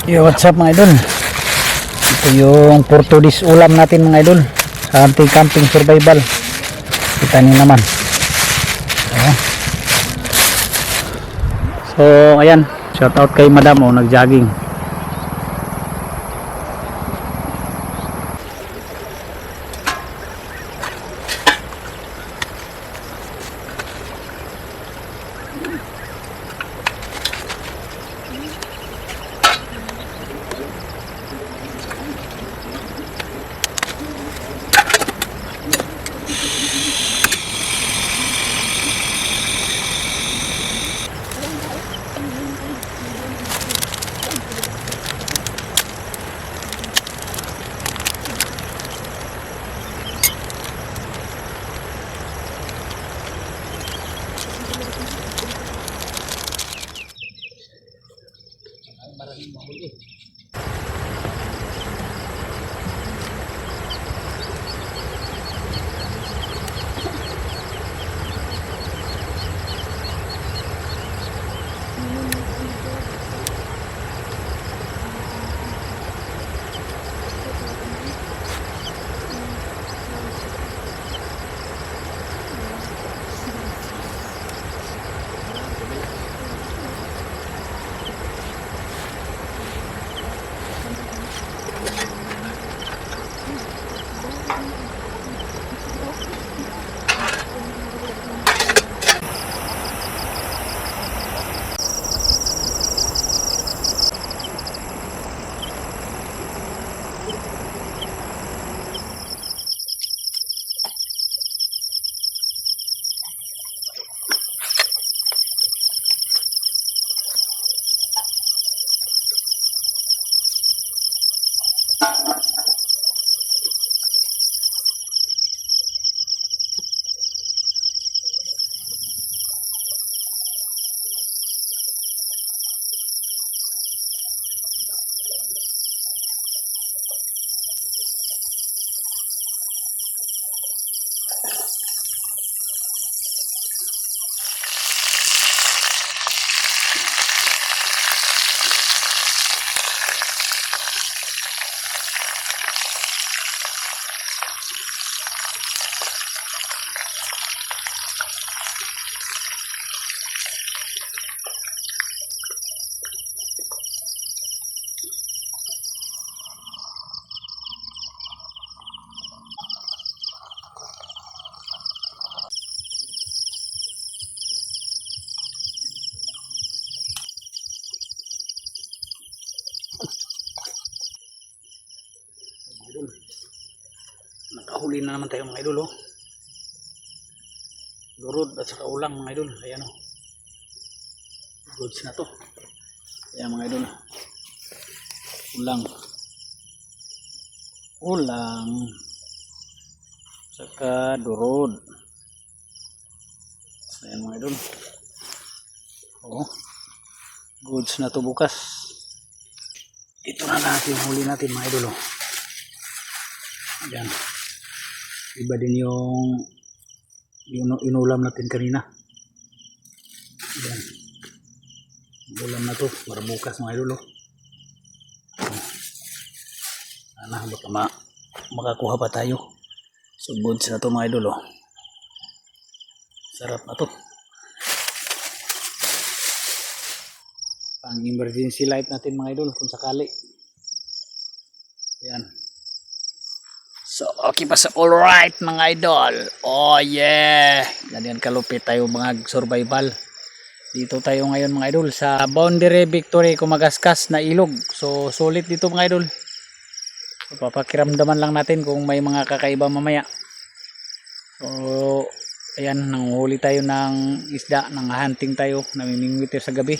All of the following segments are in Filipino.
Yo, what's up mga idol? Ito yung for today's ulam natin mga idol sa ating camping survival. Kita niyo naman. Ayan. So ayan, shout out kay madam nag-jogging. Nakahuli na naman tayo mga idol Lurod at saka ulang mga idol. Ayan goods na to. Ayan mga idol. Ulang saka durod. Ayan mga idol. Goods na to bukas. Ito na natin huli natin mga idol Ayan. Iba din yung inulam natin kanina. Ayan. Ulam na to para bukas mga idol baka makakuha pa tayo. So goods na to mga idol Sarap na to. Pang emergency light natin mga idol kung sakali. Ayan. So, okay pa sa alright mga idol. Oh yeah. Ganyan kalupit tayo mga survival. Dito tayo ngayon mga idol sa Boundary Victory Kumagaskas na ilog. So, sulit dito mga idol. So, papakiramdaman lang natin kung may mga kakaiba mamaya. So, ayan, nanguhuli tayo ng isda, hunting tayo, namimingwit tayo sa gabi.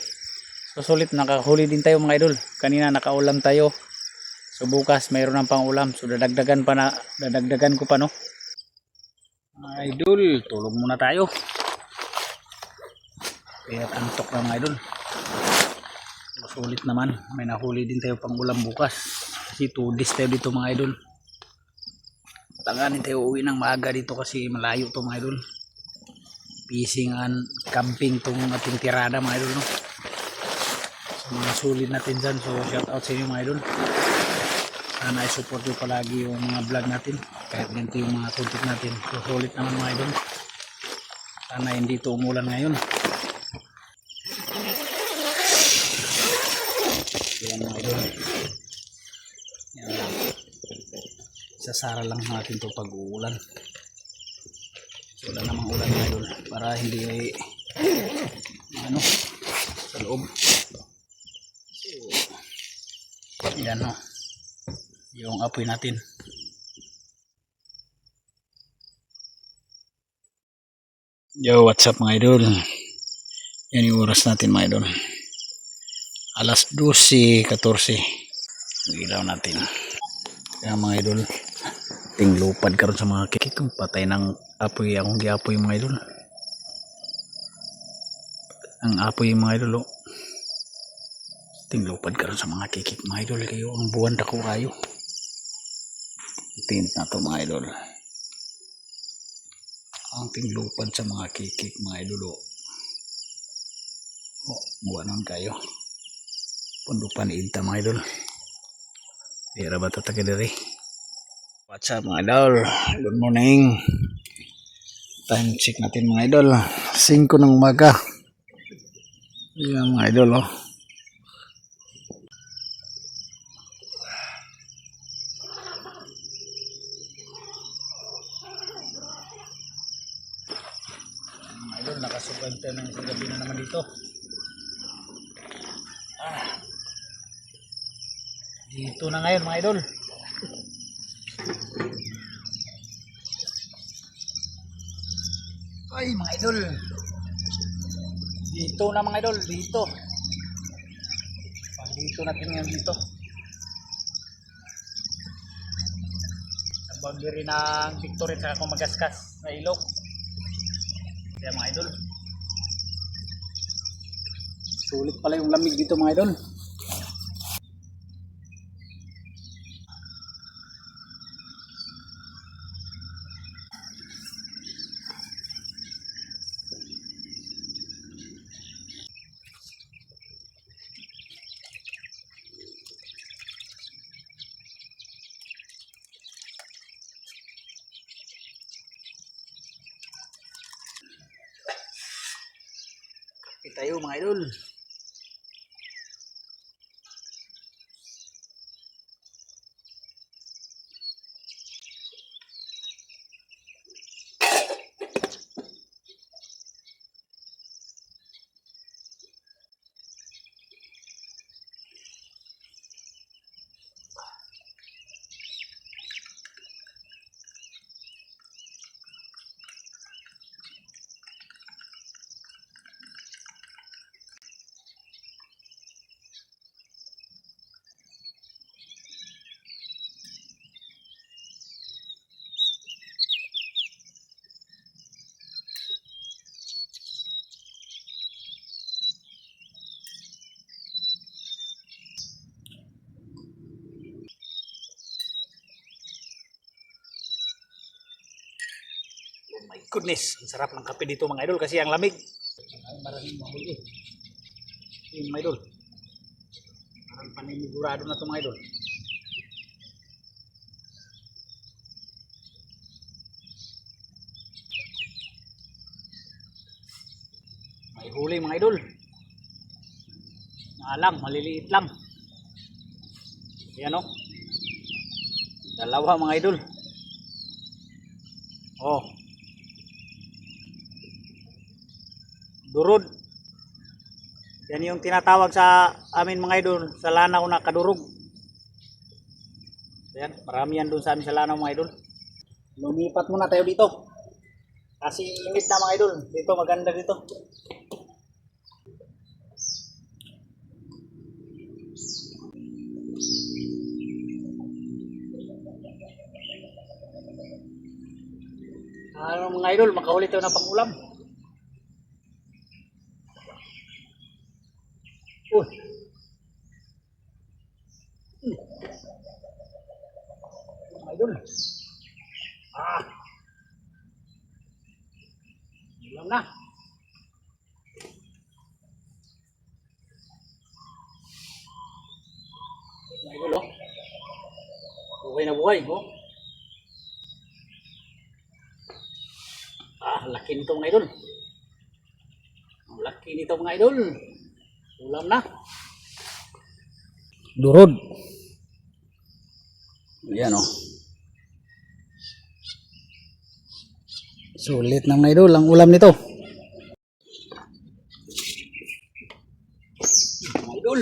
So, sulit nakahuli din tayo mga idol. Kanina nakaulam tayo. So bukas mayroon ng pang-ulam. So dadagdagan ko pa Idol, tulog muna tayo. Kaya antok na mga idol. Sulit naman. May nahuli din tayo pang-ulam bukas. Kasi 2 days tayo dito mga idol. Tanganin tayo uwi ng maaga dito kasi malayo to mga idol. Fishing and camping tong ating tirada mga idol mga sulit natin dyan. So shout out sa inyo mga idol. Sana i-support nyo palagi yung mga vlog natin kahit ganito yung mga content natin. So sulit naman mga idol. Sana hindi ito umulan ngayon. Yan mga idol. Yan lang. Sasara lang natin ito pag uulan. So wala namang ulan mga idol para hindi ano sa loob. So yan o yung apoy natin. Yo, what's up mga idol? Yan yung oras natin mga idol. Alas 12:14. Ilaw natin. Kaya mga idol, tinglupad karon sa mga kikik kung patay ng apoy akong giapoy mga idol. Ang apoy mga idol oh. Tinglupad karon sa mga kikik mga idol kayo ang buwan dako kayo. Tint na to mga idol. Ang tinglupad sa mga kikik mga idol oh. Oh, buwanon kayo. Pundupan inta mga idol. Dira ba ito taga-diri? What's up mga idol? Good morning. Time check natin mga idol. 5 ng umaga. Yan mga idol oh. Mga idol, nakasugad tayo ng isang gabi na naman dito. Dito na ngayon mga idol. Ay mga idol. Dito na mga idol, dito. Dito natin ngayon dito. Sa boundary ng Victory at saka Magaskas na ilog. Kaya mga idol. Sulit pala yung lamig dito mga idol. Kape tayo mga idol. Oh my goodness, ang sarap ng kape dito mga idol kasi ang lamig. Maraming mahuli. Yung mga idol. Parang panimigurado na ito mga idol. May huli mga idol. Lang, maliliit lang. Yan o. Dalawa mga idol. Oh. Durod. Yan yung tinatawag sa amin mga idol sa lanaw na kadurog. Yan, marami yan doon sa amin sa lanaw mga idol. Lumipat muna tayo dito. Kasi init na mga idol. Dito maganda dito. Ano mga idol, makahuli tayo ng pang-ulam. Mga idol. Ulam na. Buhay na buhay, oh. Laki nito mga idol. Ang laki nito mga idol. Ulam na. Durod. Ayan, oh. Sulit na mga idol ang ulam nito. Mga idol.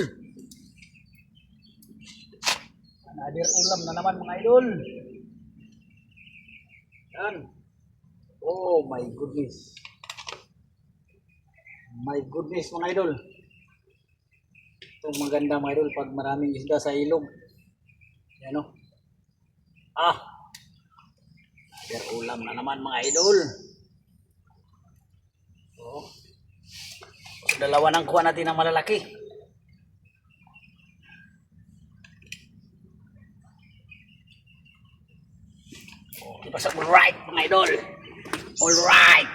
Another ulam na naman mga idol. Yan. Oh my goodness. My goodness mga idol. Ito maganda mga idol pag maraming isda sa ilog. Yan o. Another ulam na naman mga idol. Oh. Dalawa nang kuha natin ng malalaki. Okay, basta alright mga idol. Alright.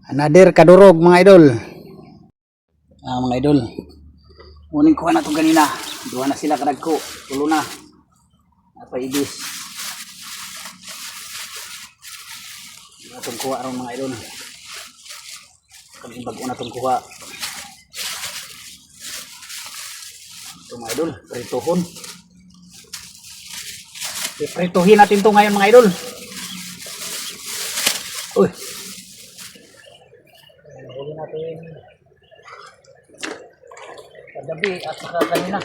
Another kadurog mga idol. Mga idol. Muning kuha na ito ganina. Duha na sila kadagko. Tulo na. Napaibis. Itong kuha ron mga idol. Kami bago na itong kuha. Ito mga idol. Prituhon. Iprituhin natin ito ngayon mga idol. Uy. Huli natin kagabi at saka kanina.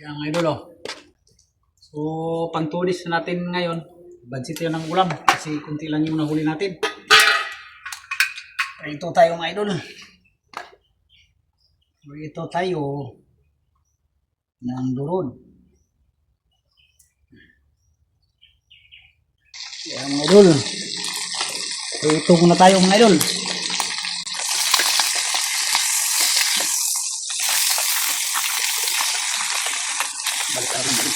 Yan mga idol, oh. So pangtulis natin ngayon, budget yun ng ulam kasi kunti lang yung nahuli natin. Ito tayo mga idol. Ito tayo ng durod. Yan mga idol. Ito muna tayo mga idol. Balik tayo mga idol.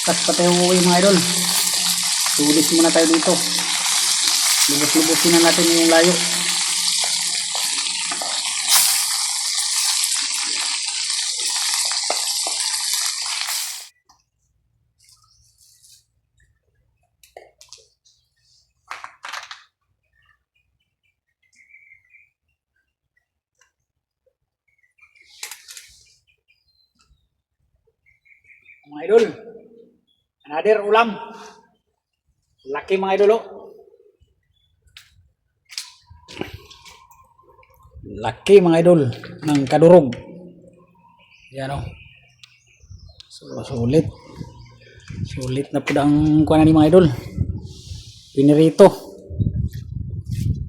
Tapos pa tayo uwi mga idol. Tulis muna tayo dito. Lubos-lubosin na natin yung layo. Mga idol, another ulam. Laki mga idol, oh. Laki mga idol ng kadurog. Yan, oh. So, sulit. Sulit na po ang kuha na ni mga idol. Pinirito.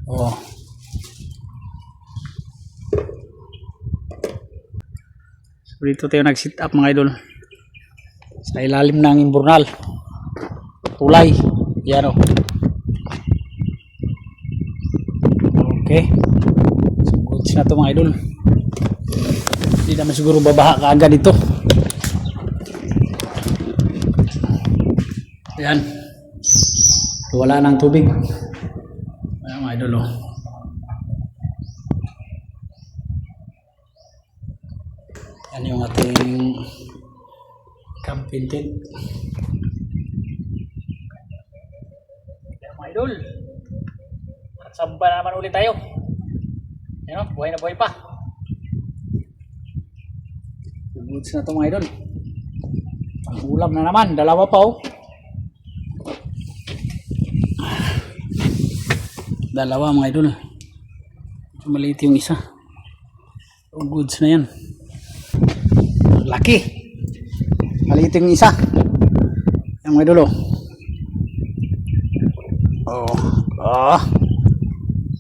Oh. So, dito tayo nag-sit up mga idol. Sa ilalim ng imburnal. Tulay. Yan, oh. Okay. So, goods na ito mga idol. Hindi naman siguro babaha kaagad ito. Yan. Wala ng tubig. Ayan mga idol, oh. Yan yung ating camping tent. idol. At samba na naman ulit tayo. Ayan o, buhay na buhay pa. Goods na ito mga idol. Ang ulam na naman, dalawa pa oh. Dalawa mga idol. Maliit yung isa. Goods na yan. Laki. Maliit yung isa. Yung mga idol oh. Oh.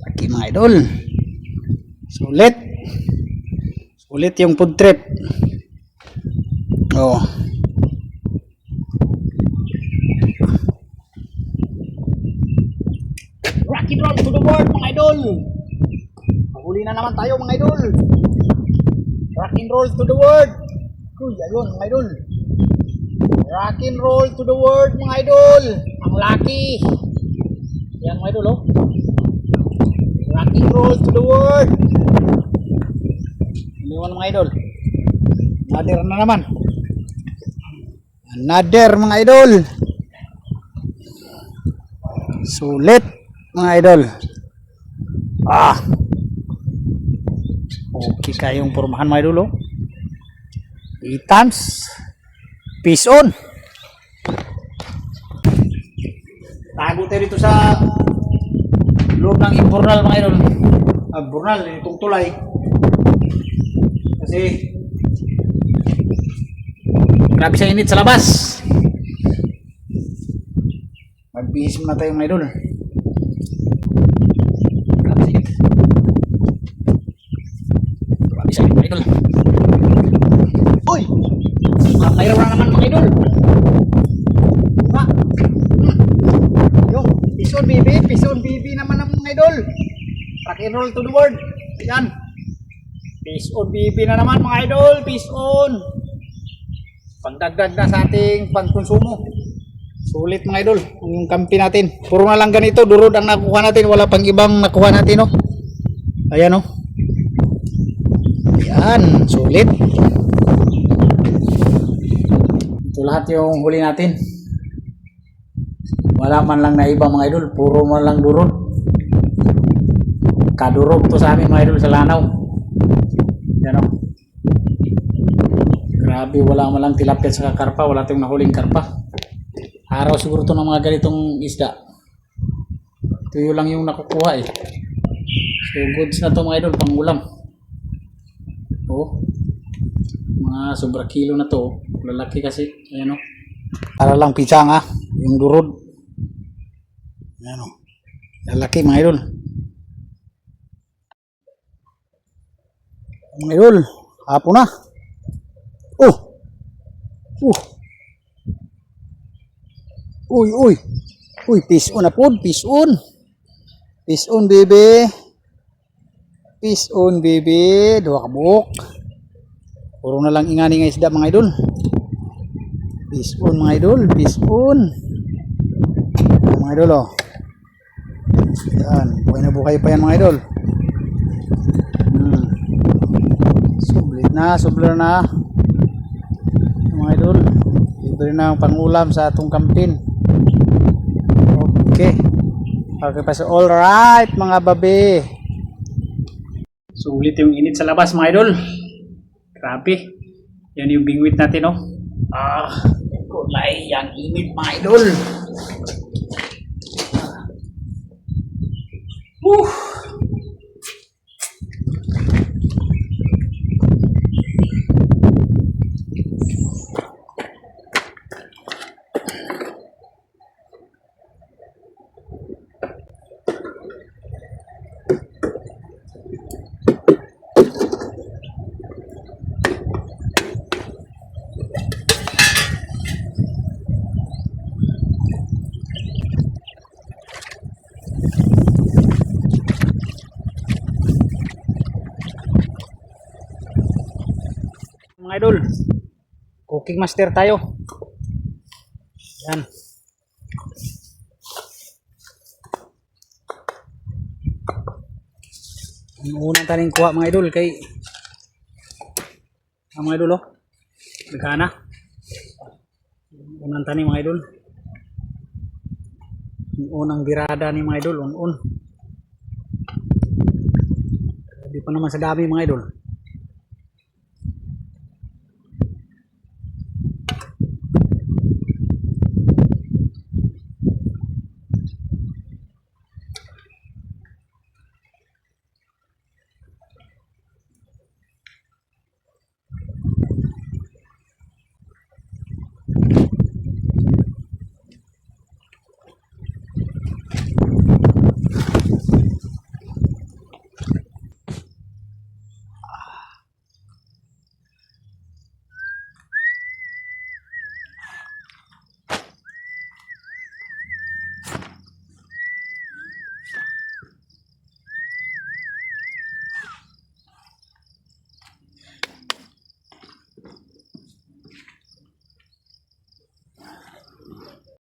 Laki mga idol. Sulit. Sulit yung food trip. Oh. Rock and roll to the world mga idol. Mahuli na naman tayo mga idol. Rock and roll to the world. Uy, ayun mga idol. Rock and roll to the world mga idol. Ang laki. Yan mga idol oh. Rock and roll to the world. Ano mga idol? Another na naman. Another mga idol. Sulit mga idol. Okay kayong pormahan mga idol oh. Itans. Peace on. Tago tayo dito sa loob ng imburnal mga idol. Burnal, itong tulay. Kasi grabe sa init sa labas. Magbihis muna tayo mga idol. Grabe sa init mga idol. Uy! Mayroon na naman mga idol. Yung pison BB naman ang mga idol. Rock and roll to the world. Ayan. Peace on BB na naman mga idol. Peace on. Pagdagdag na sa ating pagkonsumo. Sulit mga idol. Yung kampi natin. Puro na lang ganito. Durod ang nakuha natin. Wala pang ibang nakuha natin. No? Ayan. No? Ayan. Sulit. Ito lahat yung huli natin. Wala man lang na iba mga idol. Puro man lang durod. Kadurog to sa amin mga idol sa lanaw. Yan o. Grabe, wala man lang tilapia sa karpa. Wala tayong nahuling karpa. Araw siguro to ng mga ganitong isda. Ito lang yung nakukuha eh. So goods na to mga idol, pang ulam. Oh. Mga sobra kilo na to. Lalaki kasi. Ayan o. Para lang pisang ha. Yung durod. Ayan o. Lalaki mga idol. Mga idol, hapon na. Uy, peace on na po, peace on. Peace on, baby. Peace on, baby. Dua kabuk. Puro na lang ingani nga isda, mga idol. Peace on, mga idol. Peace on. Mga idol, oh. Yan, buhay na buhay pa yan, mga idol. Sublir na mga idol. Libre na ang pangulam sa atong kampin. Okay pa so alright mga babe. Sulit yung init sa labas mga idol. Grabe. Yan yung bingwit natin oh. Kulay yang init mga idol. Mga idol, cooking master tayo. Yan. Ang unang taning kuha mga idol kay mga idol oh. Nagkana. Unang taning mga idol. Yung unang birada ni mga idol, un. Hindi pa naman sa dami mga idol.